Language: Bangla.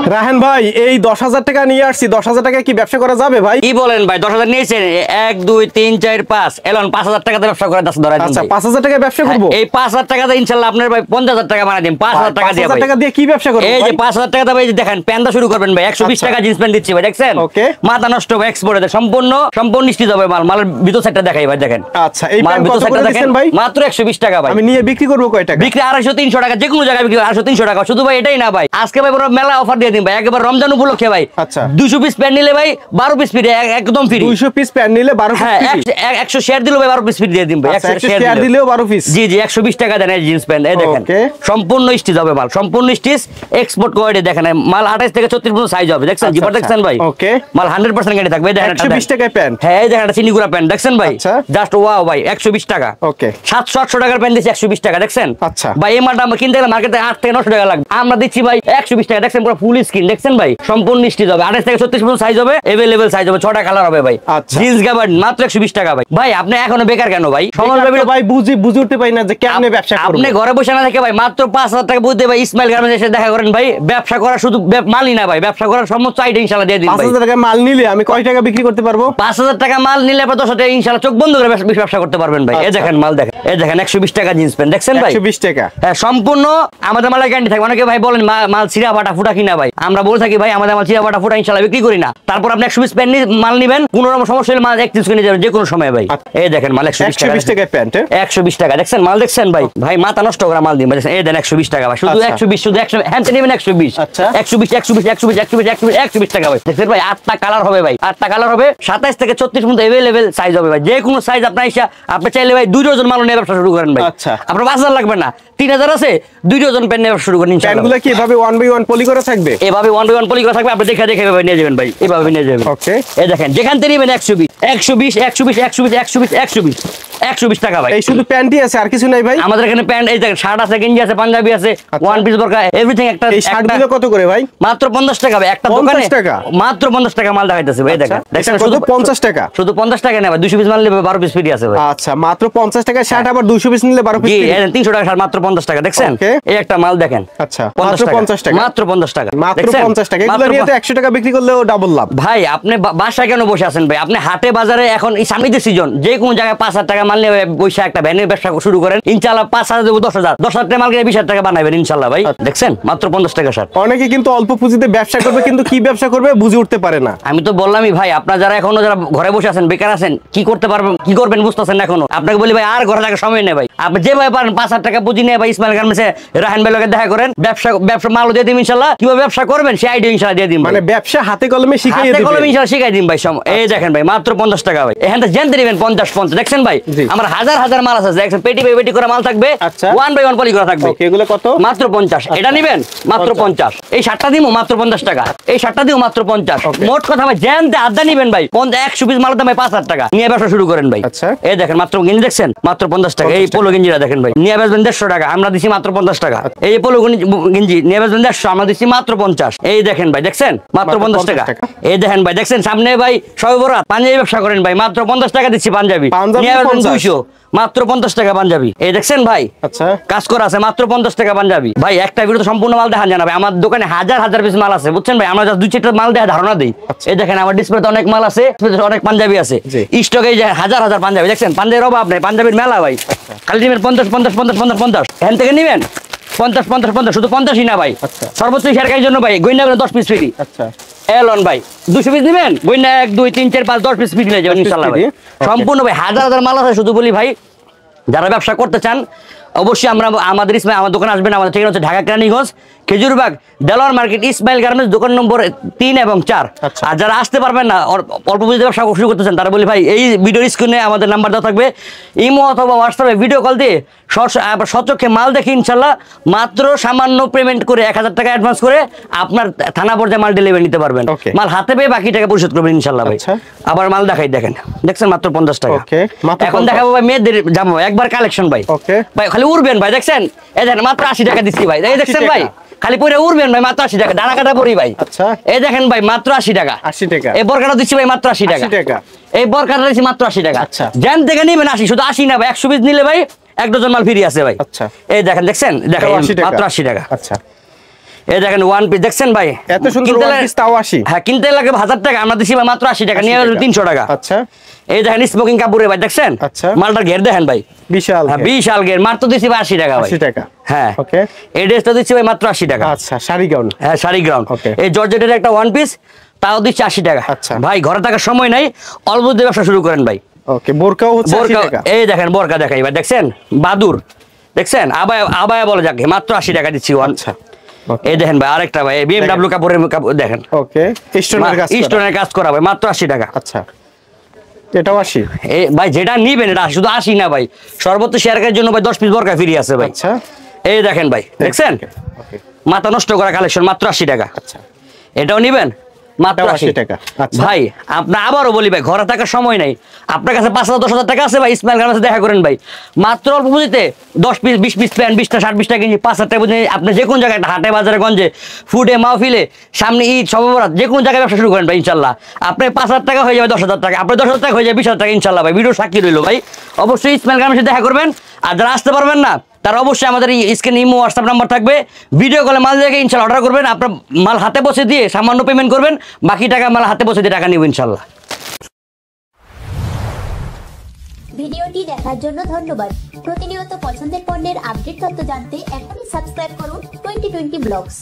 রাহান ভাই এই 10,000 টাকা নিয়ে আসছি, 10,000 টাকা কি ব্যবসা করা যাবে ভাই? কি বলেন ভাই, 10,000 নিয়েছেন, 1 2 3 4 5 এলন 5,000 টাকাতে ব্যবসা করে ধরা। আচ্ছা 5,000 টাকা ব্যবসা করব। এই 5,000 টাকাতে ইনশাআল্লাহ আপনার ভাই 50,000 টাকা বানাই দিন। 5,000 টাকা দিয়ে ভাই 5,000 টাকা দিয়ে কি ব্যবসা করব? এই যে 5,000 টাকা ভাই দেখেন প্যান্টটা শুরু করবেন ভাই, 120 টাকা জিন্স প্যান্ট দিচ্ছি ভাই, দেখছেন? ওকে, মাথা নষ্ট হবে এক্সপোর্টে, সম্পূর্ণ নিশ্চিত হবে মাল। মালের ভিতর সাইডটা দেখাই ভাই, দেখেন। আচ্ছা এই প্যান্ট কত করে দিচ্ছেন ভাই? মাত্র 120 টাকা ভাই। আমি নিয়ে বিক্রি করব কয় টাকা? বিক্রি 250 300 টাকা, যে কোনো জায়গায় বিক্রি 250 300 টাকা। শুধু ভাই এটাই না ভাই, আজকে ভাই পুরো মেলা অফার দিয়ে দিন ভাই, একবার রমজান উপলক্ষে ভাই। আচ্ছা 200 পিস প্যান্ট নিলে ভাই 12 পিস ফ্রি, একদম ফ্রি। 200 পিস প্যান্ট নিলে 12 পিস ফ্রি। 100 শেয়ার দিলে ভাই 12 পিস ফ্রি দিয়ে দিন ভাই। 100 শেয়ার দিলেও 12 পিস। জি জি 120 টাকা দেন এই জিন্স প্যান্ট। এই দেখেন সম্পূর্ণ স্টিচ হবে মাল, সম্পূর্ণ স্টিচ, এক্সপোর্ট কোয়ালিটি। দেখেন মাল 28 থেকে 36 পর্যন্ত সাইজ হবে, দেখছেন? জিপার দেখছেন ভাই? ওকে, মাল 100% গ্যারান্টি থাকবে। দেখেন 120 টাকায় প্যান্ট। হ্যাঁ এই দেখেন এটা চিনিগুড়া প্যান্ট, দেখছেন ভাই? জাস্ট ওয়াও ভাই, 120 টাকা। ওকে 700-800 টাকার প্যান্ট দিচ্ছি 120 টাকা, দেখছেন? আচ্ছা ভাই এই মালটা আমরা কিনতে গেলে মার্কেটে 8 থেকে 900 টাকা লাগবে, আমরা দিচ্ছি ভাই 120 টাকা। দেখছেন পুরো ফুল স্ক্রিন, দেখছেন ভাই? সম্পূর্ণ স্টিচ হবে, 28 থেকে 36 পর্যন্ত সাইজ হবে, अवेलेबल সাইজ হবে, 6টা কালার হবে ভাই। জিন্স গাবার মাত্র 120 টাকা ভাই। ভাই আপনি এখনো বেকার কেন ভাই? ভাই বুঝি উঠতে পাই না যে কেমনে ব্যবসা করব। আপনি ঘরে বসে না থেকে ভাই মাত্র 5,000 টাকা বুঝতে ভাই ইসমাইল গার্মেন্টস এসে দেখা করেন ভাই। ব্যবসা করা শুধু মালই না ভাই, ব্যবসা করার সমস্ত আইডিয়া ইনশাআল্লাহ দিয়ে দিন ভাই। 5,000 টাকা মাল নিলে আমি কয় টাকা বিক্রি করতে পারবো? 5,000 টাকা মাল নিলে আপনি 10 টাকা ইনশাআল্লাহ চোখ বন্ধ করে ব্যবসা করতে পারবেন ভাই। এই দেখেন মাল দেখেন, এই দেখেন 120 টাকা জিন্স প্যান্ট, দেখছেন ভাই? 120 টাকা। হ্যাঁ সম্পূর্ণ আমাদের মালের গ্যারান্টি থাকে। অনেকে ভাই বলেন মাল ছিঁড়া ফাটা ফুটা কিনা ভাই, আমরা বলে থাকি ভাই আমাদের মাল ছিঁড়া ফাটা ফুটা ইনশাআল্লাহ বিক্রি করি না। তারপর আপনি 120 প্যান্ট মাল নেবেন, কোনো রকম সমস্যা হলে মাল এক্সচেঞ্জ করে নিয়ে যাবেন যে কোনো সময় ভাই। এই দেখেন মাল 120 টাকা প্যান্ট, 120 টাকা, দেখছেন মাল? দেখছেন ভাই? ভাই মাথা নষ্ট করা মাল দিন ভাই। এই দেন 120 টাকা ভাই, শুধু 120, শুধু 100 হ্যান্ড নেবেন 120। আচ্ছা 120 টাকা ভাই। দেখছেন ভাই 8টা কালার হবে ভাই, 8টা কালার হবে, 27 থেকে 36 পর্যন্ত अवेलेबल সাইজ হবে ভাই। যে কোনো সাইজ আপনি আপনি চাইলে ভাই 2 ডজন মাল নিয়ে ব্যবসা শুরু করেন ভাই। আচ্ছা আপনার 5,000 লাগবে না, 3,000 আছে, 2 ডজন প্যান্ট নিয়ে শুরু করেন ইনশাআল্লাহ। প্যান্টগুলো কি এভাবে 1 বাই 1 পলি করা থাকবে? এভাবে 1 বাই 1 পলি করা থাকবে, আপনি দেখে এভাবে নিয়ে যাবেন ভাই, এভাবে নিয়ে যাবেন। ওকে এই দেখেন যেখান থেকে নেবেন 120 টাকা ভাই। এই শুধু প্যান্টই আছে আর কিছু নাই ভাই? আমাদের এখানে প্যান্ট, এই দেখেন শার্ট আছে, গেঞ্জি আছে, পাঞ্জাবি আছে, ওয়ান পিস বোরকা, এভরিথিং। একটা এই শার্টগুলো কত করে ভাই? মাত্র 50 টাকা ভাই। একটা দোকানে মাত্র 50 টাকা মাল দেখাইতেছে ভাই। দেখেন দেখেন শুধু 50 টাকা, শুধু 50 টাকা না ভাই, 200 পিস মাল নিলে 12 পিস ফ্রি আছে ভাই। আচ্ছা মাত্র 50 টাকা শার্ট, আবার 200 পিস নিলে 12 পিস ফ্রি। জি 300 টাকা শার্ট মাত্র 50 টাকা, দেখছেন? এই একটা মাল দেখেন। আচ্ছা মাত্র 50 টাকা, মাত্র 50 টাকা, মাত্র 50 টাকা। এগুলো নিয়ে তো 100 টাকা বিক্রি করলেও ডাবল লাভ ভাই। আপনি বাসায় কেন বসে আছেন ভাই? আপনি হাটে বাজারে এখন এই সামনের সিজন, যে কোনো জায়গায় 5,000 টাকা মাল নিয়ে বসে একটা ভ্যানের ব্যবসা শুরু করেন ইনশাআল্লাহ। 5,000 দেবো 10,000, 10,000 টাকা মাল কিনে 20,000 টাকা বানাবেন ইনশাআল্লাহ ভাই। দেখছেন মাত্র 50 টাকা শার্ট। অনেকে কিন্তু অল্প পুঁজিতে ব্যবসা করবে, কিন্তু কি ব্যবসা করবে বুঝে উঠতে পারে না। আমি তো বললামই ভাই, আপনারা যারা এখনো যারা ঘরে বসে আছেন, বেকার আছেন, কি করতে পারবেন, কি করবেন বুঝতেছেন না এখনো, আপনাকে বলি ভাই আর ঘরে থাকার সময় নেই ভাই। আপনি যেভাবে পারেন 5,000 টাকা পুঁজি নিয়ে ভাই ইসমাইল গার্মেন্টসে রাহান ভাইয়ের লগে দেখা করেন, ব্যবসা মাল দিয়ে দিন ইনশাআল্লাহ। কিভাবে ব্যবসা করবেন সেই আইডিয়া ইনশাআল্লাহ দিয়ে দিন, মানে ব্যবসা হাতে কলমে শিখিয়ে দিবেন, হাতে কলমে ইনশাআল্লাহ শিখাই দিন ভাই। এই দেখেন ভাই মাত্র 50 টাকা ভাই। এখানে জানতে দিবেন 50 দেখছেন ভাই? আমার হাজার হাজার মাল আছে, দেখছেন পেটি বাই পেটি করে মাল থাকবে, 1 বাই 1 পলি করা থাকবে। ওকে এগুলো কত? মাত্র 50। এটা নেবেন মাত্র 50। এই শার্টটা দিমু মাত্র 50 টাকা, এই শার্টটা দিমু মাত্র 50। মোট কথা ভাই জানতে আড্ডা নেবেন ভাই, 100 পিস মাল দাম 5,000 টাকা নিয়ে ব্যবসা শুরু করেন ভাই। আচ্ছা এই দেখেন মাত্র গেঞ্জি দেখছেন মাত্র 50 টাকা। এই পোলো গেঞ্জিটা দেখেন ভাই, নিয়ে বেচবেন 150 টাকা, আমরা দিছি মাত্র 50 টাকা। এই পোলো গেঞ্জি নিয়ে বেচবেন 150, আমরা দিছি মাত্র 50। এই দেখেন ভাই দেখছেন মাত্র 50 টাকা। এই দেখেন ভাই দেখছেন সামনে ভাই সবে বরাত, পাঞ্জাবি ব্যবসা করেন ভাই, মাত্র 50 টাকা দিচ্ছি পাঞ্জাবি, নিয়ে বেচবেন 200, মাত্র 50 টাকা পাঞ্জাবি। এই দেখছেন ভাই আচ্ছা কাজ করা আছে, মাত্র 50 টাকা পাঞ্জাবি ভাই। একটা ভিডিও সম্পূর্ণ মাল দেখান জানা ভাই, আমার দোকানে হাজার হাজার পিস মাল আছে বুঝছেন ভাই, আমরা জাস্ট 2-4টা মাল দেখা ধারণা দিই। এই দেখেন আমার ডিসপ্লেতে অনেক মাল আছে, অনেক পাঞ্জাবি আছে স্টকে, এই যে হাজার হাজার পাঞ্জাবি দেখছেন, পাঞ্জাবির অভাব নেই, পাঞ্জাবির মেলা ভাই। খালি নিবেন 50 এখান থেকে নিবেন 50 শুধু 50ই না ভাই, সর্বোচ্চ শেয়ারকারীর জন্য ভাই গইনা 10 পিস ফ্রি। আচ্ছা এলন ভাই 200 পিস দিবেন, গইনা 1 2 3 4 5 10 পিস ফ্রি নিয়ে যাবেন ইনশাআল্লাহ ভাই। সম্পূর্ণ ভাই হাজার হাজার মাল আছে। শুধু বলি ভাই যারা ব্যবসা করতে চান অবশ্যই আমাদের আমার দোকানে আসবেন। আমাদের ঠিকানা হচ্ছে ঢাকা কেরানীগঞ্জ, খেজুরবাগ, দেলোয়ার মার্কেট, ইসমাইল গার্মেন্টস, দোকান নম্বর 3 এবং 4। আর যারা আসতে পারবেন না, অল্প পুঁজিতে ব্যবসা শুরু করতেছেন, তারা বলি ভাই এই ভিডিওর স্ক্রিনে আমাদের নাম্বার দেওয়া থাকবে, ইমো অথবা হোয়াটসঅ্যাপে ভিডিও কল দিয়ে সচক্ষে মাল দেখে ইনশাল্লাহ মাত্র সামান্য পেমেন্ট করে 1,000 টাকা অ্যাডভান্স করে আপনার থানা পর্যায়ে মাল ডেলিভারি নিতে পারবেন। মাল হাতে পেয়ে বাকি টাকা পরিশোধ করবেন ইনশাল্লাহ ভাই। আবার মাল দেখাই দেখেন দেখছেন মাত্র 50 টাকা। এখন দেখাবো ভাই মেয়েদের জামা, একবার কালেকশন ভাই। ভাই খালি উড়বেন ভাই দেখছেন, এই দেখেন মাত্র 80 টাকা দিচ্ছি ভাই। এই দেখছেন ভাই খালি পরে উড়বেন ভাই মাত্র 80 টাকা, ডানা কাটা পরি ভাই। আচ্ছা এই দেখেন ভাই মাত্র 80 টাকা। 80 টাকা। এই বরকাটা দিচ্ছি ভাই মাত্র 80 টাকা। 80 টাকা। এই বরকাটা দিচ্ছি মাত্র 80 টাকা। আচ্ছা জান থেকে নিবেন 80, শুধু 80 না ভাই, 100 পিস নিলে ভাই 1 ডজন মাল ফ্রি আছে ভাই। আচ্ছা এই দেখেন দেখছেন, দেখেন মাত্র 80 টাকা। আচ্ছা এই দেখেন ওয়ান পিস দেখছেন ভাই, এত সুন্দর ওয়ান পিস তাও 80। হ্যাঁ কিনতে লাগে 1000 টাকা, আমরা দিছি ভাই মাত্র 80 টাকা, নিয়ে 300 টাকা। আচ্ছা এই দেখেন স্মোকিং কাপড়ে ভাই দেখছেন, আচ্ছা মালটার ঘের দেখেন ভাই, বিশাল বিশাল ঘের, মাত্র দিছি ভাই 80 টাকা ভাই। 80 টাকা, হ্যাঁ ওকে। এই ড্রেসটা দিচ্ছি ভাই মাত্র 80 টাকা। আচ্ছা শাড়ি গাউন, হ্যাঁ শাড়ি গ্রাউন্ড, ওকে। এই জর্জেটের একটা ওয়ান পিস তাও দিচ্ছি 80 টাকা। আচ্ছা ভাই ঘরে থাকার সময় নাই, অল্প দিয়ে ব্যবসা শুরু করেন ভাই। ওকে বোরকাও হচ্ছে 80 বোরকা, টাকা। এই দেখেন বোরকা দেখাই ভাই, দেখছেন বাদুর, দেখছেন আবায়া, আবায়া বলে যাকে, মাত্র 80 টাকা দিচ্ছি ওয়ান। আচ্ছা এই দেখেন ভাই আরেকটা ভাই BMW কাপড়ের কাপড় দেখেন, ওকে স্টোনের কাজ করা। স্টোনের কাজ করা ভাই, মাত্র 80 টাকা। আচ্ছা এটাও 80। এই ভাই যেটা নিবেন এটা শুধু 80 না ভাই, সর্বোচ্চ শেয়ারের জন্য ভাই 10 পিস বোরকা ফ্রি আছে ভাই। আচ্ছা এই দেখেন ভাই দেখছেন, ওকে মাথা নষ্ট করা কালেকশন, মাত্র 80 টাকা। আচ্ছা এটাও নিবেন মাত্র 80 টাকা। আচ্ছা ভাই আপনি আবারও বলি ভাই, ঘরে থাকার সময় নাই, আপনার কাছে 5,000 10,000 টাকা আছে ভাই, ইসমাইল গার্মেন্টসে দেখা করেন ভাই, মাত্র অল্প পুঁজিতে 10 পিস 20 পিস প্যান্ট 20টা শার্ট 20টা গেঞ্জি 5,000 টাকা পুঁজি, আপনি যে কোন জায়গায় হাটে বাজারে গঞ্জে ফুডে মাহফিলে সামনে ঈদ সবে বরাত যে কোন জায়গায় ব্যবসা শুরু করেন ভাই, ইনশাল্লাহ আপনি 5,000 টাকা হয়ে যাবে 10,000 টাকা, আপনার 10,000 টাকা হয়ে যাবে 20,000 টাকা ইনশাল্লাহ ভাই। ভিডিও সাক্ষী রইল ভাই, অবশ্যই ইসমাইল গার্মেন্টসে দেখা করবেন। আর যারা আসতে পারবেন না তারা অবশ্যই আমাদের স্ক্রিনে ইমো হোয়াটসঅ্যাপ নাম্বার থাকবে, ভিডিও কলে মাল দেখে ইনশাল্লাহ অর্ডার করবেন, আপনার মাল হাতে পৌঁছে দিয়ে সামান্য পেমেন্ট করবেন, বাকি টাকা মাল হাতে পৌঁছে দিয়ে টাকা নিব ইনশাল্লাহ। ভিডিওটি দেখার জন্য ধন্যবাদ। প্রতিনিয়ত পছন্দের পণ্যের আপডেট তথ্য জানতে এখনই সাবস্ক্রাইব করুন 2020 ব্লগস।